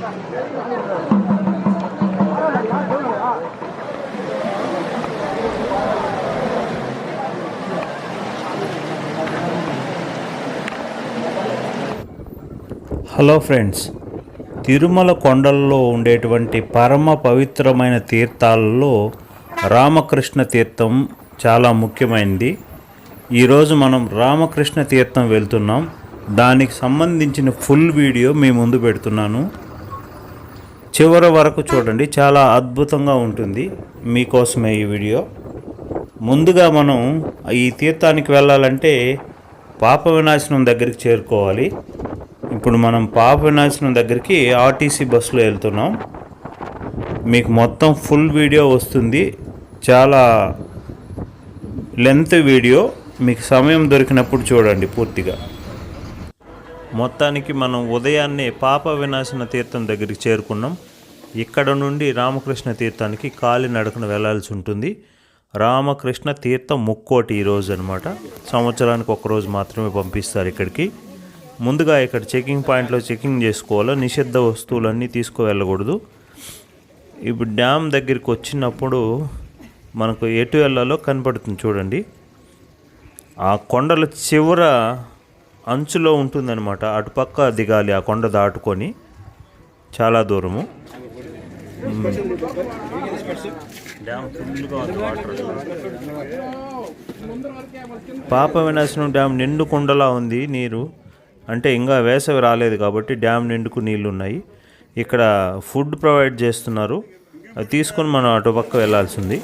Hello friends, Tirumala కొండల్లో ఉండేటువంటి పరమ పవిత్రమైన తీర్థాలలో రామకృష్ణ తీర్థం చాలా ముఖ్యమైనది. ఈరోజు మనం రామకృష్ణ తీర్థం వెళ్తున్నాం. దానికి సంబంధించిన ఫుల్ వీడియో మీ ముందు పెడుతున్నాను. చివరి వరకు చూడండి, చాలా అద్భుతంగా ఉంటుంది. మీకోసమే ఈ వీడియో. ముందుగా మనం ఈ తీర్థానికి వెళ్ళాలంటే పాప వినాశనం దగ్గరికి చేరుకోవాలి. ఇప్పుడు మనం పాప వినాశనం దగ్గరికి ఆర్టీసీ బస్సులో వెళ్తున్నాం. మీకు మొత్తం ఫుల్ వీడియో వస్తుంది. చాలా లెంత్ వీడియో. మీకు సమయం దొరికినప్పుడు చూడండి పూర్తిగా. మొత్తానికి మనం ఉదయాన్నే పాప వినాశన తీర్థం దగ్గరికి చేరుకున్నాం. ఇక్కడ నుండి రామకృష్ణ తీర్థానికి కాలినడకన వెళ్ళాల్సి ఉంటుంది. రామకృష్ణ తీర్థం ముక్కోటి ఈరోజు అనమాట. సంవత్సరానికి ఒక్కరోజు మాత్రమే పంపిస్తారు ఇక్కడికి. ముందుగా ఇక్కడ చెకింగ్ పాయింట్లో చెకింగ్ చేసుకోవాలి. నిషిద్ధ వస్తువులన్నీ తీసుకువెళ్ళకూడదు. ఇప్పుడు డ్యామ్ దగ్గరికి వచ్చినప్పుడు మనకు ఎటు వెళ్ళాలో కనపడుతుంది చూడండి. ఆ కొండల చివర అంచులో ఉంటుందన్నమాట. అటుపక్క దిగాలి, ఆ కొండ దాటుకొని చాలా దూరము. డ్యామ్ ఫుల్గా ఉంది వాటర్. పాప వినాశనం డ్యామ్ నిండు కొండలా ఉంది నీరు. అంటే ఇంకా వేసవి రాలేదు కాబట్టి డ్యామ్ నిండుకు నీళ్ళు ఉన్నాయి. ఇక్కడ ఫుడ్ ప్రొవైడ్ చేస్తున్నారు. అది తీసుకొని మనం అటుపక్క వెళ్ళాల్సింది.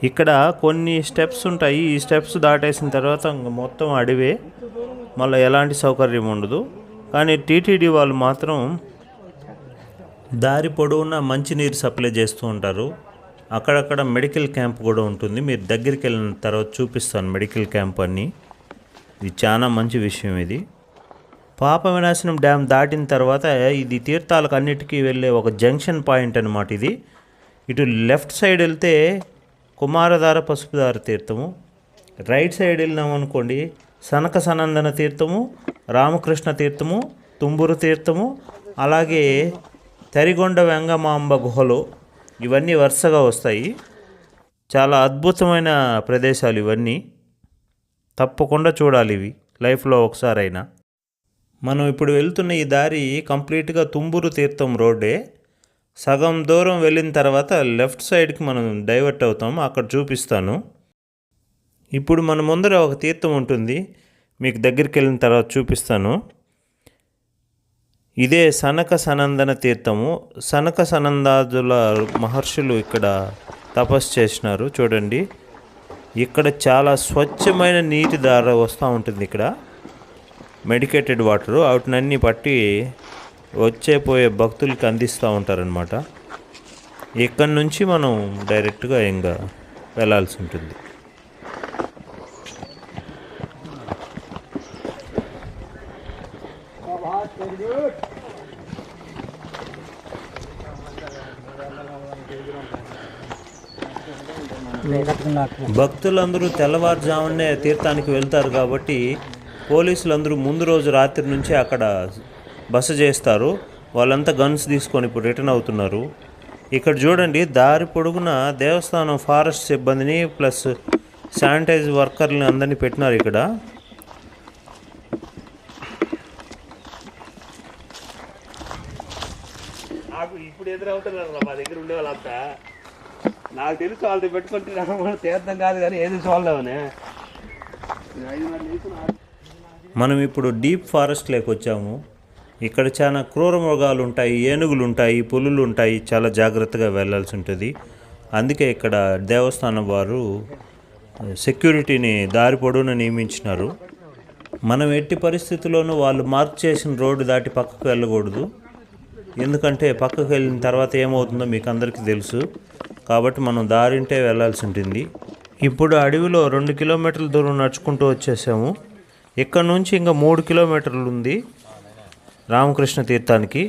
ఇక్కడ కొన్ని స్టెప్స్ ఉంటాయి. ఈ స్టెప్స్ దాటేసిన తర్వాత మొత్తం అడవే, మళ్ళీ ఎలాంటి సౌకర్యం ఉండదు. కానీ టీటీడీ వాళ్ళు మాత్రం దారి పొడవునా మంచినీరు సప్లై చేస్తూ ఉంటారు. అక్కడక్కడ మెడికల్ క్యాంప్ కూడా ఉంటుంది. మీరు దగ్గరికి వెళ్ళిన తర్వాత చూపిస్తాను మెడికల్ క్యాంప్ అన్నీ. ఇది చాలా మంచి విషయం. ఇది పాప వినాశనం డ్యామ్ దాటిన తర్వాత ఇది తీర్థాలకు అన్నిటికీ వెళ్ళే ఒక జంక్షన్ పాయింట్ అనమాట. ఇది ఇటు లెఫ్ట్ సైడ్ వెళ్తే కుమారధార పసుపుధార తీర్థము, రైట్ సైడ్ వెళ్ళినాం అనుకోండి సనక సనందన తీర్థము, రామకృష్ణ తీర్థము, తుంబురు తీర్థము, అలాగే తరిగొండ వెంగమాంబ గుహలు, ఇవన్నీ వరుసగా వస్తాయి. చాలా అద్భుతమైన ప్రదేశాలు ఇవన్నీ. తప్పకుండా చూడాలి ఇవి లైఫ్లో ఒకసారైనా. మనం ఇప్పుడు వెళ్తున్న ఈ దారి కంప్లీట్గా తుంబురు తీర్థం రోడ్డే. సగం దూరం వెళ్ళిన తర్వాత లెఫ్ట్ సైడ్కి మనం డైవర్ట్ అవుతాము. అక్కడ చూపిస్తాను. ఇప్పుడు మన ముందర ఒక తీర్థం ఉంటుంది. మీకు దగ్గరికి వెళ్ళిన తర్వాత చూపిస్తాను. ఇదే సనక సనందన తీర్థము. సనక సనందాదుల మహర్షులు ఇక్కడ తపస్సు చేసినారు. చూడండి, ఇక్కడ చాలా స్వచ్ఛమైన నీటి ధార వస్తూ ఉంటుంది. ఇక్కడ మెడికేటెడ్ వాటరు వాటినన్నీ పట్టి పోయే భక్తులకి అందిస్తూ ఉంటారనమాట. ఇక్కడి నుంచి మనం డైరెక్ట్గా ఇంకా వెళ్ళాల్సి ఉంటుంది. భక్తులందరూ తెల్లవారుజామునే తీర్థానికి వెళ్తారు కాబట్టి పోలీసులందరూ ముందు రోజు రాత్రి నుంచి అక్కడ బస చేస్తారు. వాళ్ళంతా గన్స్ తీసుకొని ఇప్పుడు రిటర్న్ అవుతున్నారు. ఇక్కడ చూడండి, దారి పొడుగున దేవస్థానం ఫారెస్ట్ సిబ్బందిని ప్లస్ శానిటైజ్ వర్కర్ని అందరినీ పెట్టినారు ఇక్కడ. నాకు ఇప్పుడు ఎదురవుతున్నారు మా దగ్గర ఉండే వాళ్ళంతా. నాకు తెలుసు వాళ్ళతో పెట్టుకుంటే తీర్థం కాదు కానీ ఏది చూడలేమనే. మనం ఇప్పుడు డీప్ ఫారెస్ట్లోకి వచ్చాము. ఇక్కడ చాలా క్రూర మృగాలు ఉంటాయి, ఏనుగులు ఉంటాయి, పులులు ఉంటాయి. చాలా జాగ్రత్తగా వెళ్ళాల్సి ఉంటుంది. అందుకే ఇక్కడ దేవస్థానం వారు సెక్యూరిటీని దారి పొడవునా నియమించినారు. మనం ఎట్టి పరిస్థితుల్లోనూ వాళ్ళు మార్క్ చేసిన రోడ్డు దాటి పక్కకు వెళ్ళకూడదు. ఎందుకంటే పక్కకు వెళ్ళిన తర్వాత ఏమవుతుందో మీకు అందరికీ తెలుసు. కాబట్టి మనం దారింటే వెళ్ళాల్సి ఉంటుంది. ఇప్పుడు అడవిలో 2 కిలోమీటర్ల దూరం నడుచుకుంటూ వచ్చేసాము. ఇక్కడ నుంచి ఇంకా 3 కిలోమీటర్లు ఉంది. రామకృష్ణ తీర్థానికి.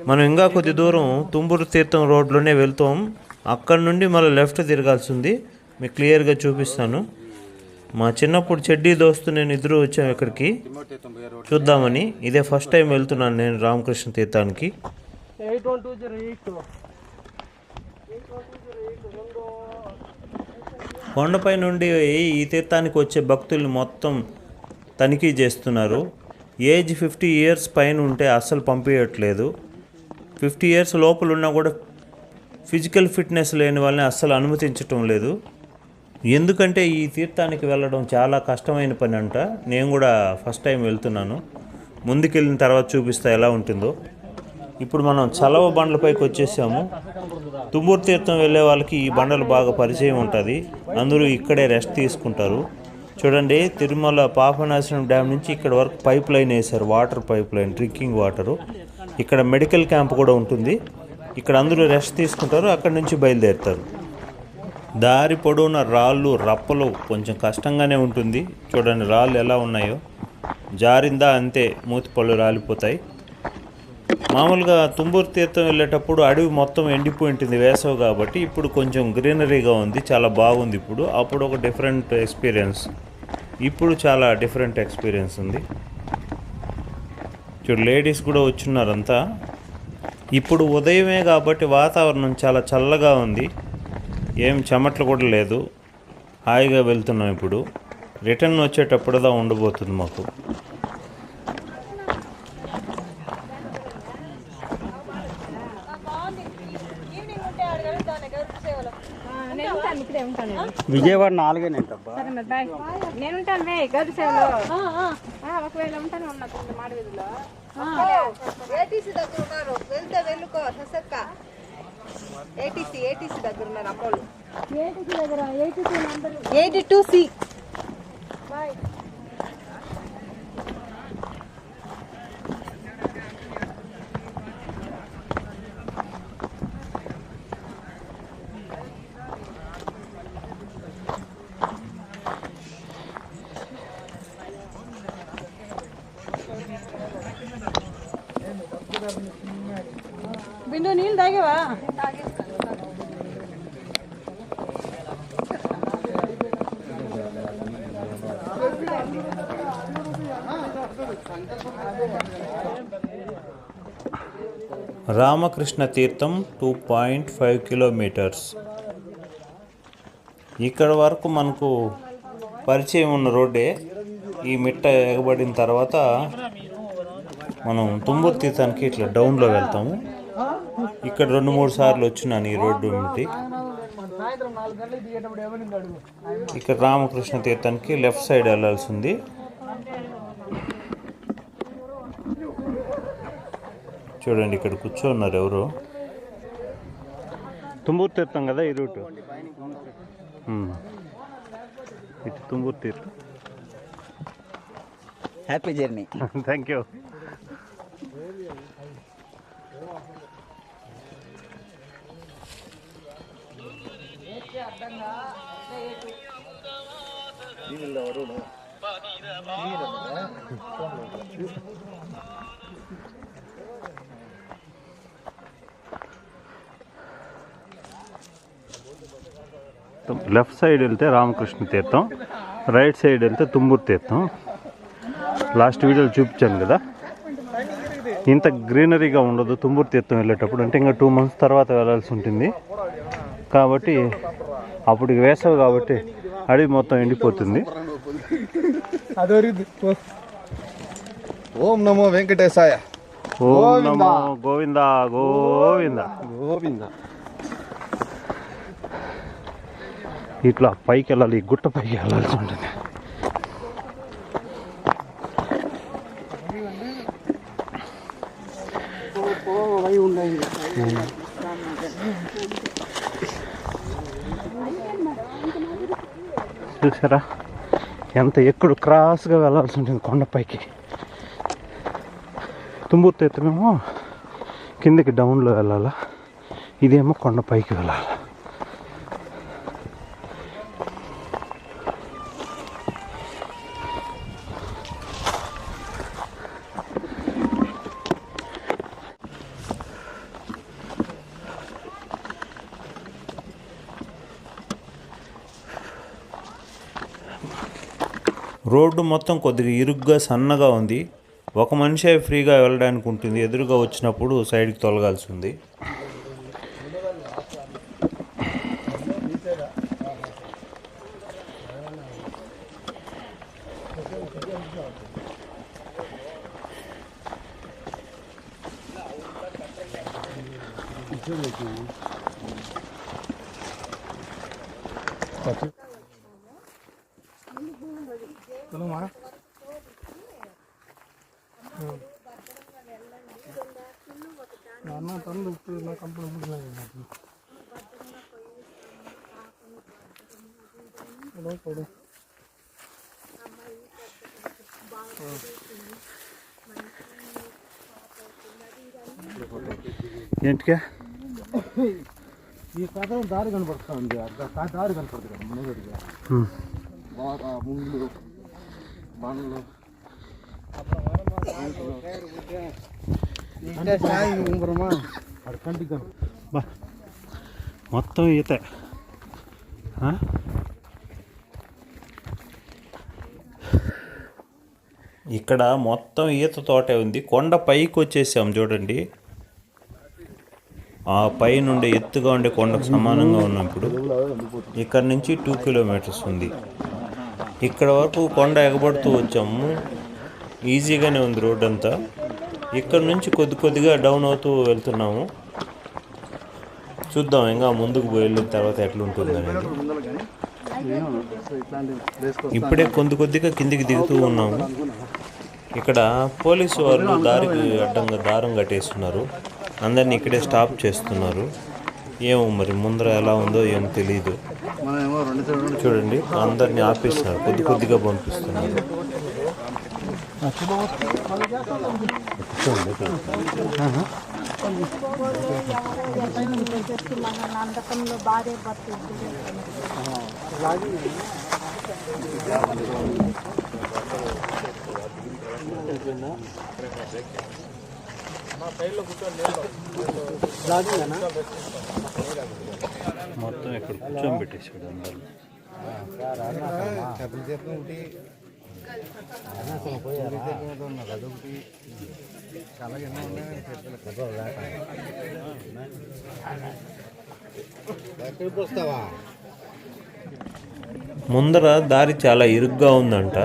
మనం ఇంకా కొద్ది దూరం తుమ్మూరు తీర్థం రోడ్లోనే వెళ్తాం. అక్కడ నుండి మళ్ళీ లెఫ్ట్ తిరగాల్సి ఉంది. మీకు క్లియర్గా చూపిస్తాను. మా చిన్నప్పుడు చెడ్డీ దోస్తు నేను ఇద్దరు వచ్చాము ఇక్కడికి చూద్దామని. ఇదే ఫస్ట్ టైం వెళ్తున్నాను నేను రామకృష్ణ తీర్థానికి. కొండపై నుండి ఈ తీర్థానికి వచ్చే భక్తుల్ని మొత్తం తనిఖీ చేస్తున్నారు. ఏజ్ 50 ఇయర్స్ పైన ఉంటే అస్సలు పంపించట్లేదు. 50 ఇయర్స్ లోపల ఉన్నా కూడా ఫిజికల్ ఫిట్నెస్ లేని వాళ్ళని అస్సలు అనుమతించటం లేదు. ఎందుకంటే ఈ తీర్థానికి వెళ్ళడం చాలా కష్టమైన పని అంట. నేను కూడా ఫస్ట్ టైం వెళ్తున్నాను. ముందుకెళ్ళిన తర్వాత చూపిస్తా ఎలా ఉంటుందో. ఇప్పుడు మనం చలవ బండ్లపైకి వచ్చేసాము. తుమ్మూరు తీర్థం వెళ్ళే వాళ్ళకి ఈ బండలు బాగా పరిచయం ఉంటుంది. అందరూ ఇక్కడే రెస్ట్ తీసుకుంటారు. చూడండి, తిరుమల పాపనాశనం డ్యామ్ నుంచి ఇక్కడ వరకు పైప్ లైన్ వేశారు. Water pipe line, drinking water. ఇక్కడ మెడికల్ క్యాంప్ కూడా ఉంటుంది. ఇక్కడ అందరూ రెస్ట్ తీసుకుంటారు. అక్కడ నుంచి బయలుదేరుతారు. దారి పొడవున రాళ్ళు రప్పలు కొంచెం కష్టంగానే ఉంటుంది. చూడండి రాళ్ళు ఎలా ఉన్నాయో. జారిందా అంతే మూతిపళ్ళు రాలిపోతాయి. మామూలుగా తుమ్మూరు తీర్థం వెళ్ళేటప్పుడు అడవి మొత్తం ఎండిపోయి ఉంటుంది వేసవి కాబట్టి. ఇప్పుడు కొంచెం గ్రీనరీగా ఉంది, చాలా బాగుంది. అప్పుడు ఒక డిఫరెంట్ ఎక్స్పీరియన్స్, ఇప్పుడు చాలా డిఫరెంట్ ఎక్స్పీరియన్స్ ఉంది. చూడు లేడీస్ కూడా వచ్చున్నారంతా. ఇప్పుడు ఉదయమే కాబట్టి వాతావరణం చాలా చల్లగా ఉంది. ఏం చెమట్లు కూడా లేదు. హాయిగా వెళ్తున్నాం. ఇప్పుడు రిటర్న్ వచ్చేటప్పుడుదా ఉండబోతుంది మాకు. విజయవాడ 4 నేంటబ్బా. నేను ఉంటాను గది సేవలో. ఒకవేళ ఉంటాను మాడ వీధిలో ఏటీసీ దగ్గర ఉన్నారు. వెళ్తే వెళ్ళుకో ససక్క. ఏటీసీ దగ్గర ఉన్నారు అమ్మోళ్ళు. ఏటీసీ దగ్గర 82C. బాయ్. బిందు నీళ్ళు తాగేవా? రామకృష్ణ తీర్థం 2.5 కిలోమీటర్స్. ఇక్కడ వరకు మనకు పరిచయం ఉన్న రోడ్డే. ఈ మిట్ట ఎగబడిన తర్వాత మనం తుమ్మూరు తీర్థానికి ఇట్లా డౌన్లో వెళ్తాము. ఇక్కడ 2-3 సార్లు వచ్చినాను ఈ రోడ్డు నుండి. ఇక్కడ రామకృష్ణ తీర్థానికి లెఫ్ట్ సైడ్ వెళ్ళాల్సి ఉంది. చూడండి ఇక్కడ కూర్చోన్నారు ఎవరు. తుమ్మూరు తీర్థం కదా ఈ రూటు. ఇటు తుమ్మూరు తీర్థం. Happy journey. Thank you. Left side వెళ్తే రామకృష్ణ తీర్థం, రైట్ సైడ్ వెళ్తే తుమ్మూరు తీర్థం. లాస్ట్ వీడియోలో చూపించాను కదా. ఇంత గ్రీనరీగా ఉండదు తుమ్మూరు తీర్థం వెళ్ళేటప్పుడు. అంటే ఇంకా 2 months తర్వాత వెళ్ళాల్సి ఉంటుంది కాబట్టి. అప్పుడు వేసవి కాబట్టి అడవి మొత్తం ఎండిపోతుంది. ఓం నమో వెంకటేశాయ. ఓం నమో గోవింద గోవింద గోవింద. ఇట్లా పైకి వెళ్ళాలి, గుట్ట పైకి వెళ్ళాల్సి ఉంటుంది. చూసారా ఎంత ఎక్కుడు క్రాస్గా వెళ్ళాల్సి ఉంటుంది కొండపైకి. తుమ్మూరు తీర్థమేమో కిందకి డౌన్లో వెళ్ళాలా, ఇదేమో కొండపైకి వెళ్ళాలి. రోడ్డు మొత్తం కొద్దిగా ఇరుగ్గా సన్నగా ఉంది. ఒక మనిషే ఫ్రీగా వెళ్ళడానికి ఉంటుంది. ఎదురుగా వచ్చినప్పుడు సైడ్కి తొలగాల్సి ఉంది. ఏంటిగా ఈ కథ దారి కనపడుతూ ఉంది. దారి కనపడుతుంది కదా మనగడిగా బాగా ముందు బండ్లు కంటికి మొత్తం ఈత. ఇక్కడ మొత్తం ఈత తోటే ఉంది. కొండ పైకి వచ్చేసాం చూడండి. ఆ పై నుండి ఎత్తుగా ఉండే కొండకు సమానంగా ఉన్నప్పుడు ఇక్కడ నుంచి 2 కిలోమీటర్స్ ఉంది. ఇక్కడ వరకు కొండ ఎగబడుతూ వచ్చాము. ఈజీగానే ఉంది రోడ్ అంతా. ఇక్కడ నుంచి కొద్దిగా డౌన్ అవుతూ వెళ్తున్నాము. చూద్దాం ఇంకా ముందుకు వెళ్ళిన తర్వాత ఎట్లుంటుంది అనేది. ఇప్పుడే కొద్దిగా కిందికి దిగుతూ ఉన్నాము. ఇక్కడ పోలీసు వాళ్ళు దారికి అడ్డంగా దారం కట్టేస్తున్నారు. అందరినీ ఇక్కడే స్టాప్ చేస్తున్నారు. ఏమో మరి ముందర ఎలా ఉందో ఏమో తెలియదు. చూడండి అందరినీ ఆపేస్తున్నారు. కొద్దిగా పంపిస్తున్నారు. మొత్తం ఇక్కడ కూర్చొని పెట్టేసాడు అందరూ. ముందర దారి చాలా ఇరుగ్గా ఉందంట.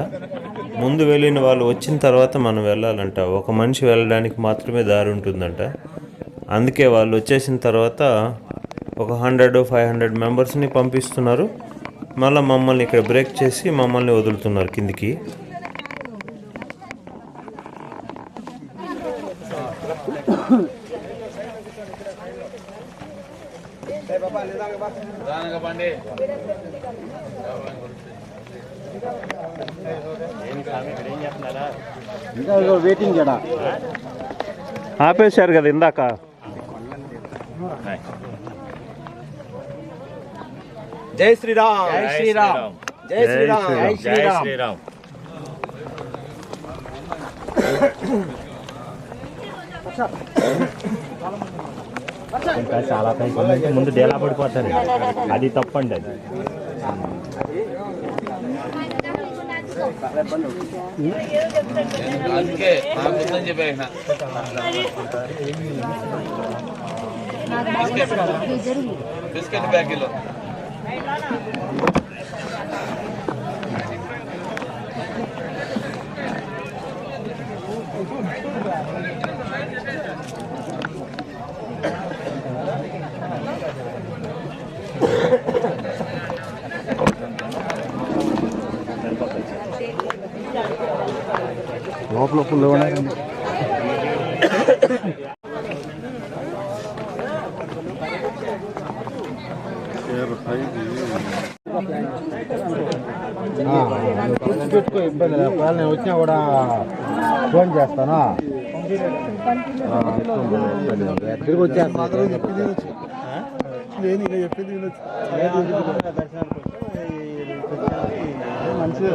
ముందు వెళ్ళిన వాళ్ళు వచ్చిన తర్వాత మనం వెళ్ళాలంట. ఒక మనిషి వెళ్ళడానికి మాత్రమే దారి ఉంటుందంట. అందుకే వాళ్ళు వచ్చేసిన తర్వాత ఒక 100-500 మెంబర్స్ని పంపిస్తున్నారు. మళ్ళీ మమ్మల్ని ఇక్కడ బ్రేక్ చేసి మమ్మల్ని వదులుతున్నారు కిందికి. వెయిటింగ్ చేయడా ఆపేశారు కదా ఇందాక. జై శ్రీరామ్, జై శ్రీరామ్, జై శ్రీరామ్, జై శ్రీరామ్. చాలా పైకి ఉందంటే ముందు డేలా పడిపోతారు. అది తప్పండి. అది అందుకే చెప్పేసిన బిస్కెట్ ప్యాకెట్లు లోపల ఫుల్ ఉన్నాయండి. పెట్టుకో, ఇబ్బంది లేదు. ఒకవేళ నేను వచ్చినా కూడా ఫోన్ చేస్తానా. తిరిగి వచ్చేస్తాను. మంచిగా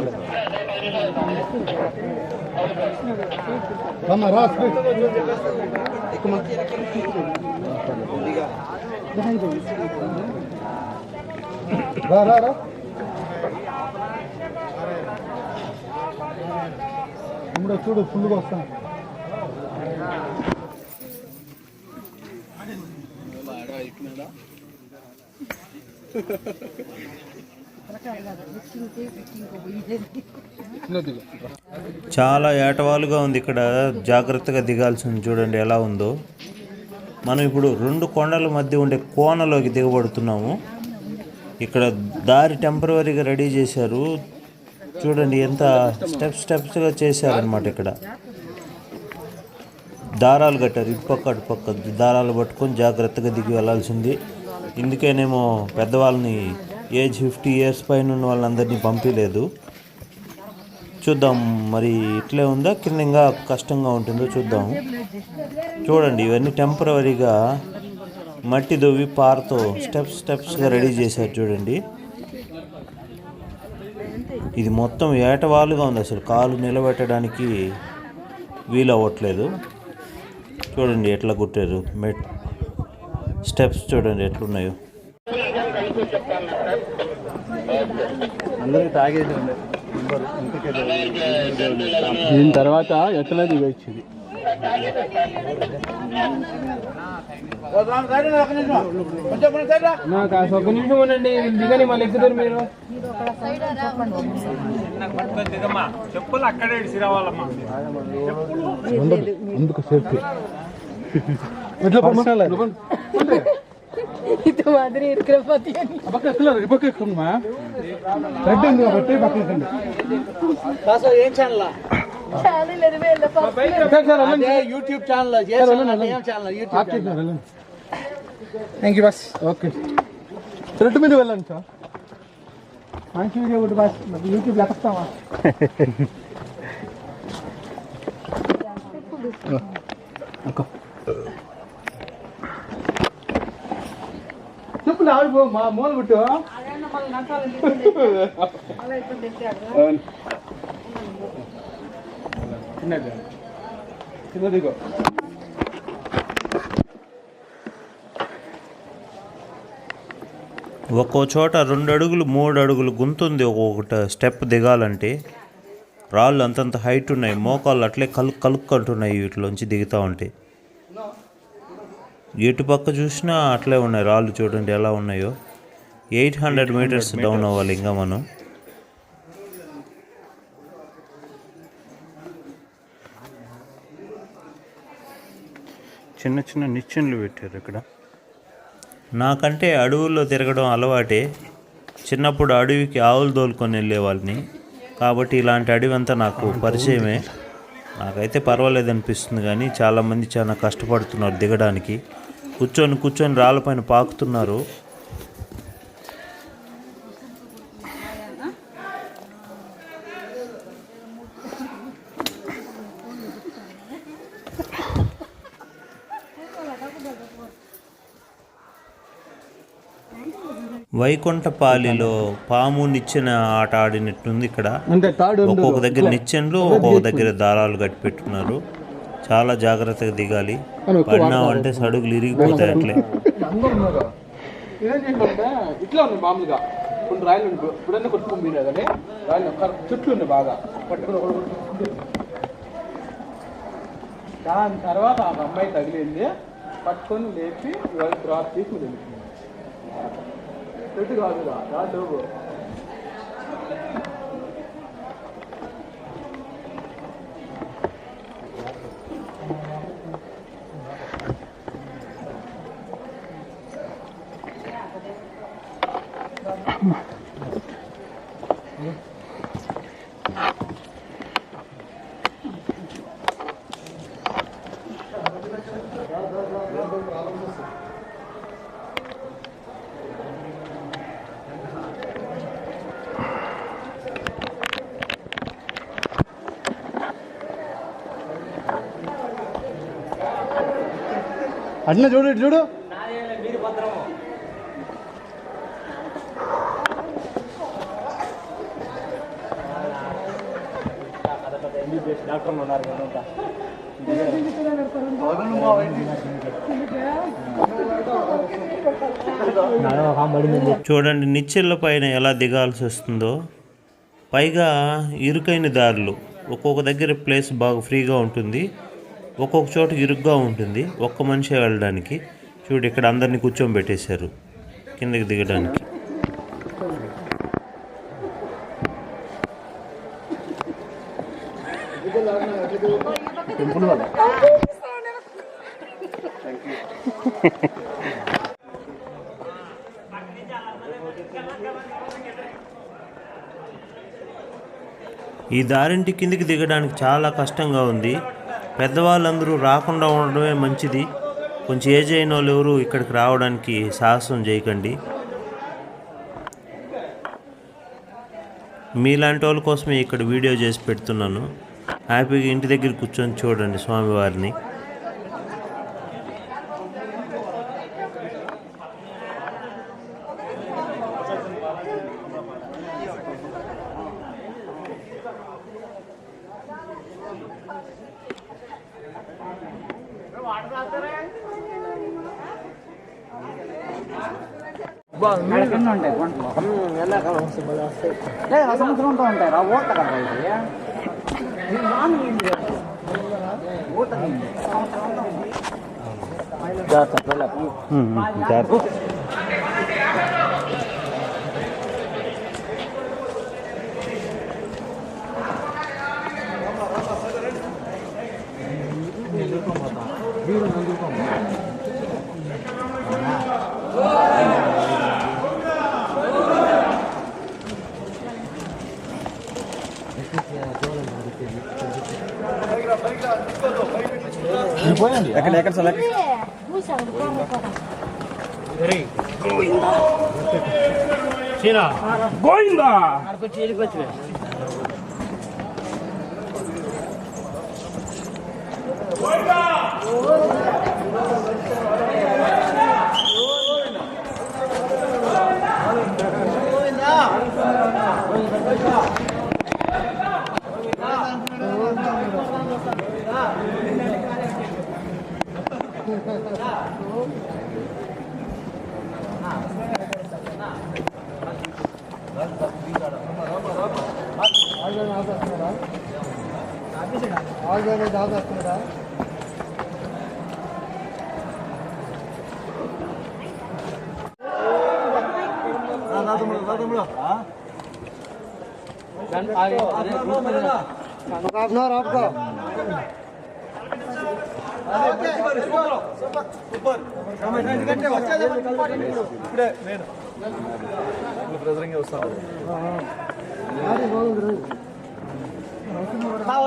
రా. తమ్ముడు చూడు ఫుల్గా వస్తాను. చాలా ఏటవాలుగా ఉంది ఇక్కడ, జాగ్రత్తగా దిగాల్సి ఉంది. చూడండి ఎలా ఉందో. మనం ఇప్పుడు 2 కొండల మధ్య ఉండే కోనలోకి దిగబడుతున్నాము. ఇక్కడ దారి టెంపరవరీగా రెడీ చేశారు. చూడండి ఎంత స్టెప్స్గా చేశారనమాట. ఇక్కడ దారాలు కట్టారు, ఇటుపక్క అటుపక్క దారాలు పట్టుకొని జాగ్రత్తగా దిగి వెళ్ళాల్సింది. ఇందుకేనేమో పెద్దవాళ్ళని ఏజ్ 50 years పైన ఉన్న వాళ్ళందరినీ పంపించలేదు. చూద్దాం మరి ఇట్లే ఉందా కింద ఇంకా కష్టంగా ఉంటుందో చూద్దాం. చూడండి ఇవన్నీ టెంపరవరీగా మట్టి దొవ్వి పారతో స్టెప్స్గా రెడీ చేశారు. చూడండి ఇది మొత్తం ఏటవాలుగా ఉంది, అసలు కాలు నిలబెట్టడానికి వీలు అవ్వట్లేదు. చూడండి ఎట్లా కుట్టారు, స్టెప్స్ చూడండి ఎట్లున్నాయో. అందరికి తాగేది దీని తర్వాత ఎట్లా దిగొచ్చింది. నాకు ఒక నిమిషం ఉండండి, దిగని మళ్ళీ ఎక్కుతారు మీరు. చెప్పులు అక్కడే రావాలమ్మా. అందుకు సేఫ్టీ ಇದು ಮಾದರಿ ಇರ್ಕರಪತಿ ఏం ఛానల్? ಚಾನಲ್ ಇರುವೆ ಇಲ್ಲಪ್ಪ. YouTube channel. Thank you bus. Okay red మీద వెళ్ళండి సార్. మంచి వీడియో ఒకటి బస్ యూట్యూబ్ లేకొస్తావా? చెప్పులు ఆవిడ మా మూల బిట్టు చిన్నదిగో. ఒక్కో చోట 2 అడుగులు 3 అడుగులు గుంతుంది ఒక్కొక్కటి స్టెప్ దిగాలంటే. రాళ్ళు అంతంత హైట్ ఉన్నాయి, మోకాళ్ళు అట్లే కలుక్కుంటున్నాయి వీటిలోంచి దిగుతూ ఉంటాయి. ఎటు పక్క చూసినా అట్లే ఉన్నాయి రాళ్ళు. చూడండి ఎలా ఉన్నాయో. 800 meters డౌన్ అవ్వాలి ఇంకా మనం. చిన్న చిన్న నిచ్చెనలు పెట్టారు ఇక్కడ. నాకంటే అడవుల్లో తిరగడం అలవాటే. చిన్నప్పుడు అడవికి ఆవులు తోలుకొని వెళ్ళేవాళ్ళని, కాబట్టి ఇలాంటి అడవి అంతా నాకు పరిచయమే. నాకైతే పర్వాలేదు అనిపిస్తుంది, కానీ చాలామంది చాలా కష్టపడుతున్నారు దిగడానికి. కూర్చొని రాళ్ళపైన పాకుతున్నారు. వైకుంఠపాలిలో పాము నిచ్చెన ఆట ఆడినట్టుంది ఇక్కడ. ఒక్కొక్క దగ్గర నిచ్చెనలు, ఒక్కొక్క దగ్గర దారాలు కట్టి పెట్టుకున్నారు. చాలా జాగ్రత్తగా దిగాలి, పడినామంటే సడుగులు ఇరిగిపోతాయి అట్లే. ఇట్లా ఉంది మామూలుగా కొన్ని రాయలు ఇప్పుడన్నా కొట్టుకుని పోయినా కానీ రాయలు చుట్టూ ఉంది బాగా పట్టుకుని. దాని తర్వాత ఆ అమ్మాయి తగిలింది, పట్టుకొని లేపి డ్రాప్ చేసి వెళ్ళింది. చెట్టు కాదుగా రాదు. అట్లా చూడు చూడు. చూడండి నిచ్చెళ్ళ పైన ఎలా దిగాల్సి వస్తుందో. పైగా ఇరుకైన దారులు, ఒక్కొక్క దగ్గర ప్లేస్ బాగా ఫ్రీగా ఉంటుంది, ఒక్కొక్క చోట ఇరుగ్గా ఉంటుంది ఒక్క మనిషే వెళ్ళడానికి. చూడు ఇక్కడ అందరినీ కూర్చోబెట్టేశారు కిందకి దిగడానికి. ఈ దారింటి కిందికి దిగడానికి చాలా కష్టంగా ఉంది. పెద్దవాళ్ళందరూ రాకుండా ఉండడమే మంచిది. కొంచెం ఏజ్ అయిన వాళ్ళు ఎవరు ఇక్కడికి రావడానికి సాహసం చేయకండి. మీలాంటి వాళ్ళ కోసమే ఇక్కడ వీడియో చేసి పెడుతున్నాను. హ్యాపీగా ఇంటి దగ్గర కూర్చొని చూడండి స్వామివారిని.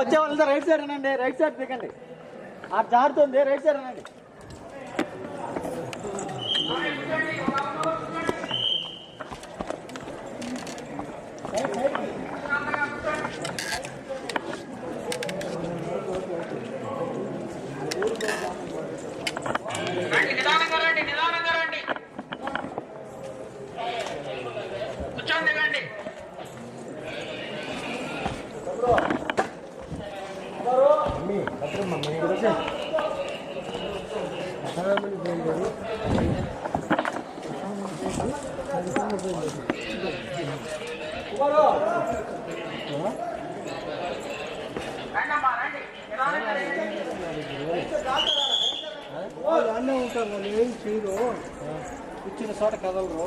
వచ్చే వాళ్ళతో రైట్ సైడ్ అనండి, రైట్ సైడ్ దిగండి. ఆ జారుతుంది, రైట్ సైడ్ అనండి. అన్నీ ఉంటారు, వాళ్ళు ఏం చేయరు, ఇచ్చిన చోట కదలరు.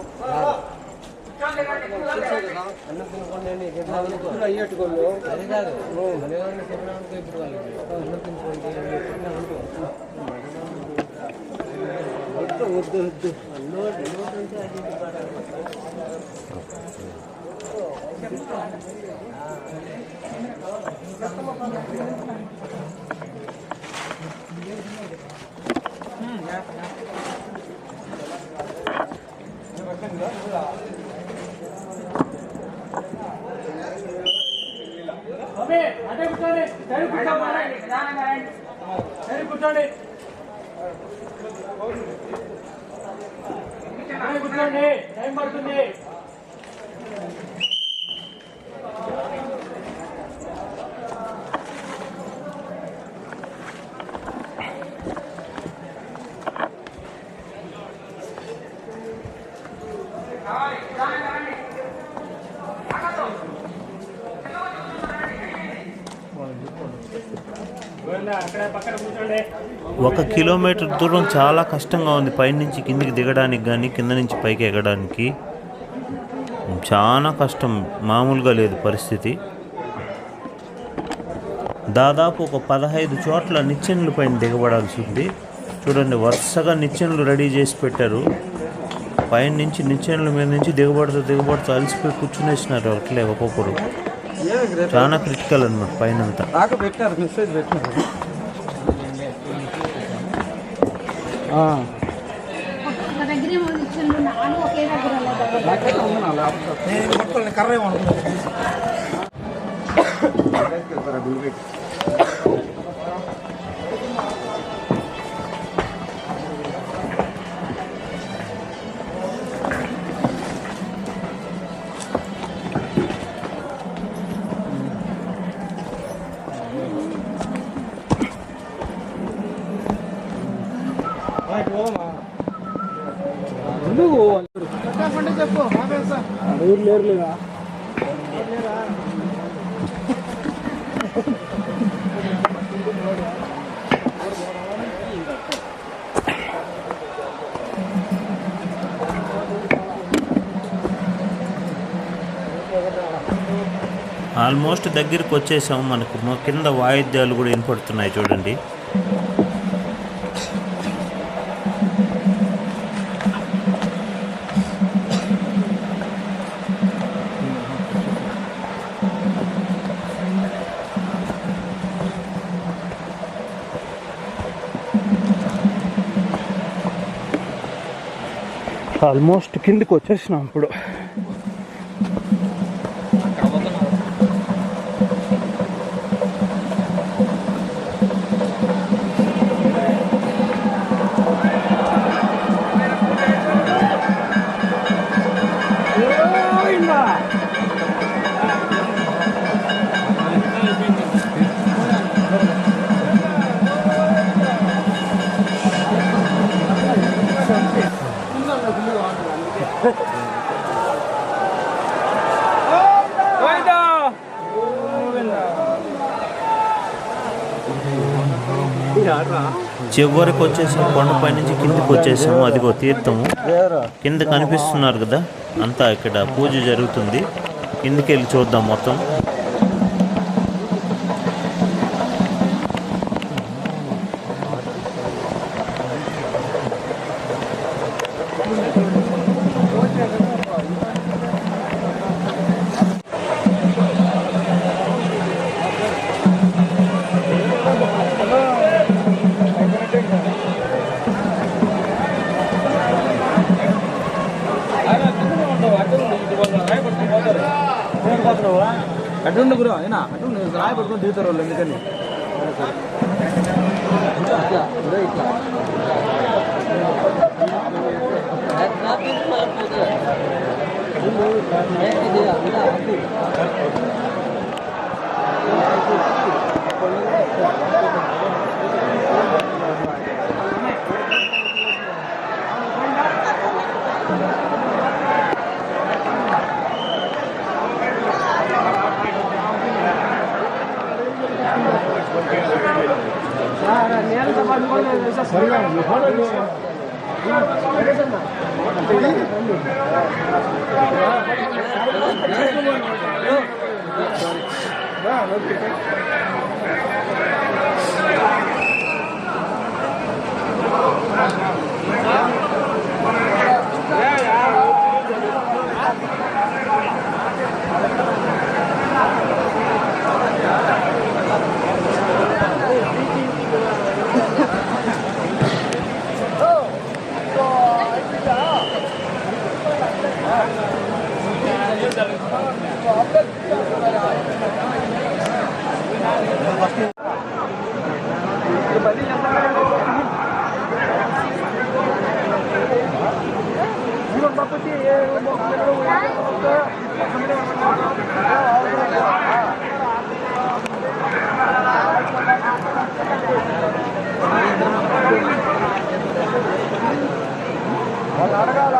అయ్యేట్టుకోళ్ళు అది కాదు, వద్దు వద్దు అదే కూర్చోండి, కూర్చోండి, కూర్చోండి, టైం పడుతుంది. 1 కిలోమీటర్ దూరం చాలా కష్టంగా ఉంది. పైనుంచి కిందికి దిగడానికి కానీ కింద నుంచి పైకి ఎక్కడానికి చాలా కష్టం, మామూలుగా లేదు పరిస్థితి. దాదాపు ఒక 15 చోట్ల నిచ్చెనల పైన దిగబడాల్సి ఉంది. చూడండి, వరుసగా నిచ్చెనలు రెడీ చేసి పెట్టారు. పైన నుంచి నిచ్చెనల మీద నుంచి దిగబడుతూ అలసిపోయి కూర్చునేసినారు అట్లే ఒక్కొక్కరు. చాలా క్రిటికల్ అన్నమాట పైనంతా. నాకు పెట్టారు, మెసేజ్ పెట్టారు. కర్ర చెప్పు లేరు లేదా ఆల్మోస్ట్ దగ్గరికి వచ్చేసాం. మనకు కింద వాయిద్యాలు కూడా వినపడుతున్నాయి చూడండి. ఆల్మోస్ట్ కిందికి వచ్చేసినాం ఇప్పుడు. చివరికి వచ్చేసాం. కొండపై నుంచి కిందికి వచ్చేసాము. అదిగో తీర్థము కింద కనిపిస్తున్నారు కదా, అంతా ఇక్కడ పూజ జరుగుతుంది. కిందికి వెళ్ళి చూద్దాం మొత్తం. అటుండు గురు అయినా అటు రాయి పట్టుకుని దిగుతారు వాళ్ళు, ఎందుకని అడగాల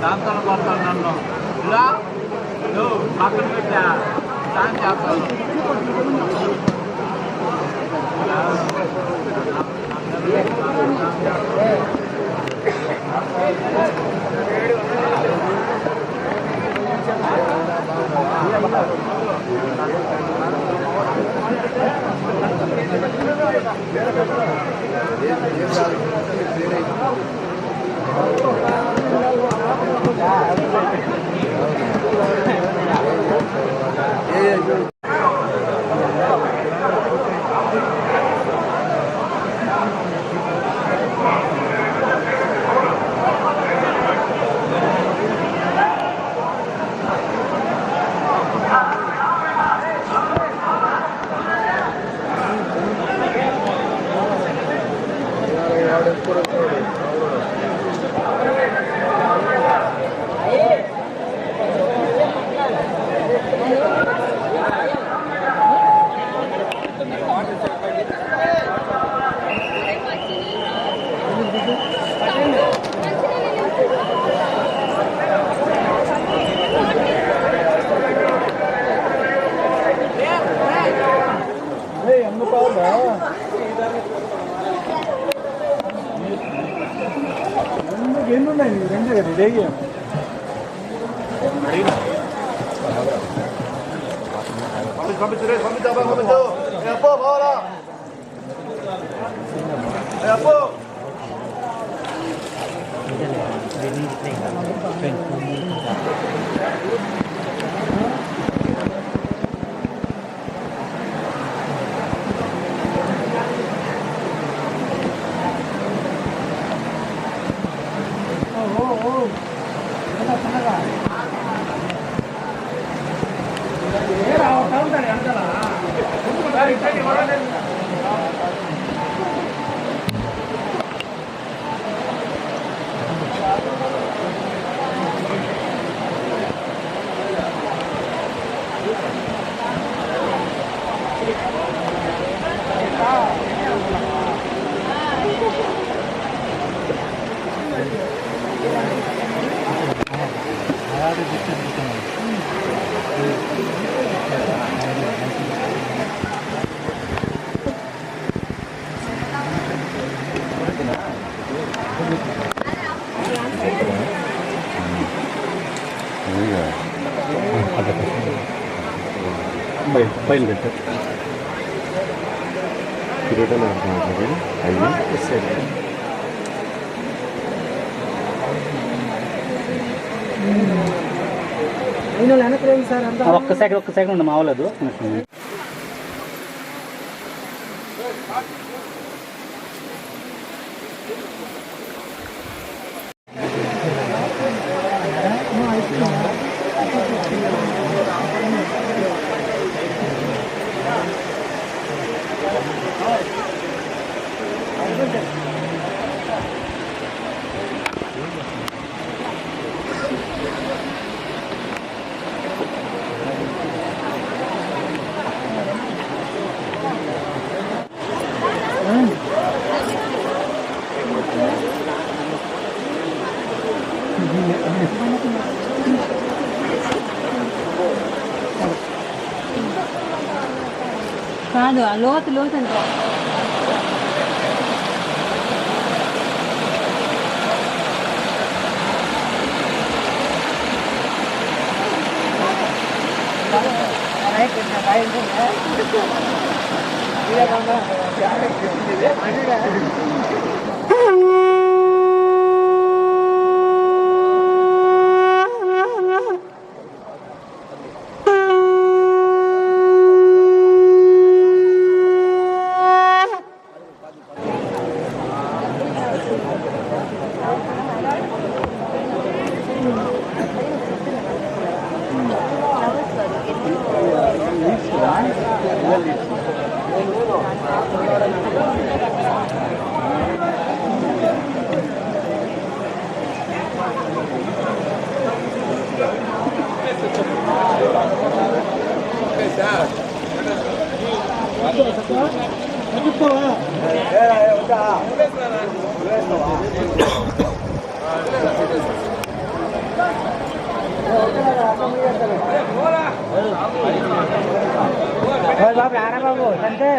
దాంతో పడతాను నన్ను ఇలా నువ్వు పక్కన పెట్టా దాని చేస్తాను ఎన్నున్నాయి రెండే కదా ఇదే పైన పెట్టారు ఒక్క సెకండ్ ఉండి మావలేదు కాదు ఆ లోతు అంటే బాబు ఆరా బాబు అంటే